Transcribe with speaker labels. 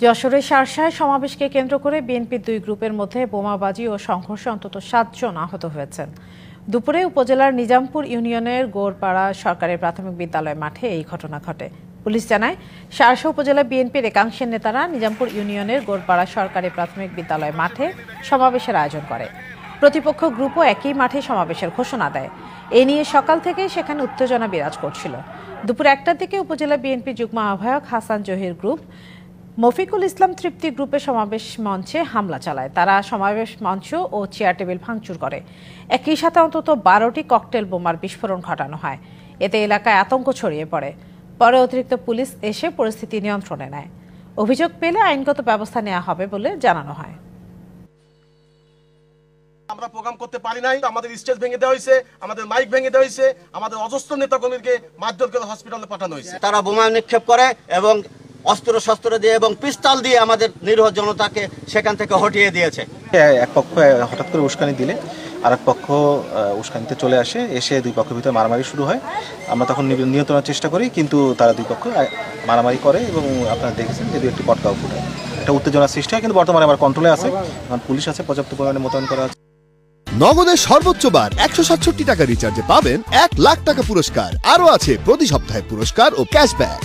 Speaker 1: যশোরের শার্শায় সমাবেশকে কেন্দ্র করে বিএনপির দুই গ্রুপের মধ্যে বোমাবাজি ও সংঘর্ষে অন্তত ৭ জন আহত হয়েছেন। দুপুরে উপজেলার নিজামপুর ইউনিয়নের গোরপাড়া সরকারি প্রাথমিক বিদ্যালয় মাঠে এই ঘটনা ঘটে। পুলিশ জানায়, শার্শা উপজেলা বিএনপির একাংশের নেতারা নিজামপুর ইউনিয়নের গোরপাড়া সরকারি প্রাথমিক বিদ্যালয় মাঠে সমাবেশের আয়োজন করে। প্রতিপক্ষ গ্রুপও একই মাঠে সমাবেশের ঘোষণা দেয়। এ নিয়ে সকাল থেকেই সেখানে উত্তেজনা বিরাজ করছিল। দুপুর ১টার দিকে উপজেলা বিএনপি যুগ্ম আহ্বায়ক হাসান জহির গ্রুপ মফিকুল ইসলাম তৃপ্তি গ্রুপে সমাবেশ মঞ্চে হামলা চালায়। তারা সমাবেশ মঞ্চ ও চেয়ার টেবিল ভাঙচুর করে। একই সাথে অন্তত ১২টি ককটেল বোমার বিস্ফোরণ ঘটানো হয়। এতে এলাকায় আতঙ্ক ছড়িয়ে পড়ে। পরে অতিরিক্ত পুলিশ এসে পরিস্থিতি নিয়ন্ত্রণে নেয়। অভিযোগ পেলে আইনগত ব্যবস্থা নেওয়া হবে বলে জানানো হয়।
Speaker 2: আমরা প্রোগ্রাম করতে পারি নাই, আমাদের স্টেজ ভেঙে দেওয়া হয়েছে, আমাদের মাইক ভেঙে দেওয়া হয়েছে, আমাদের অজস্র নেতাকর্মীকে মারধর করে হসপিটালে পাঠানো হয়েছে।
Speaker 3: তারা বোমা নিক্ষেপ করে এবং অস্ত্র দিয়ে এবং পিস্তল দিয়ে আমাদের নিরীহ জনতাকে সেখান থেকে হটিয়ে দিয়েছে।
Speaker 4: এক পক্ষ হঠাৎ করে উস্কানি দিলে আরেক পক্ষ উস্কানিতে চলে আসে, এসে দুই পক্ষের ভিতরে মারামারি শুরু হয়। আমরা তখন নিয়ন্ত্রণের চেষ্টা করি, কিন্তু তারা দুই পক্ষ মারামারি করে এবং আপনারা দেখেছেন যে একটি পটকাও ফুটে, একটা উত্তেজনার সৃষ্টি হয়। কিন্তু বর্তমানে আমার কন্ট্রোলে আছে, পুলিশ আছে, পর্যাপ্ত পরিমাণে মোতায়েন করা আছে।
Speaker 5: নগদের সর্বোচ্চ বার ১৬৭ টাকা রিচার্জে পাবেন ১ লাখ টাকা পুরস্কার। আরও আছে প্রতি সপ্তাহে পুরস্কার ও ক্যাশব্যাক।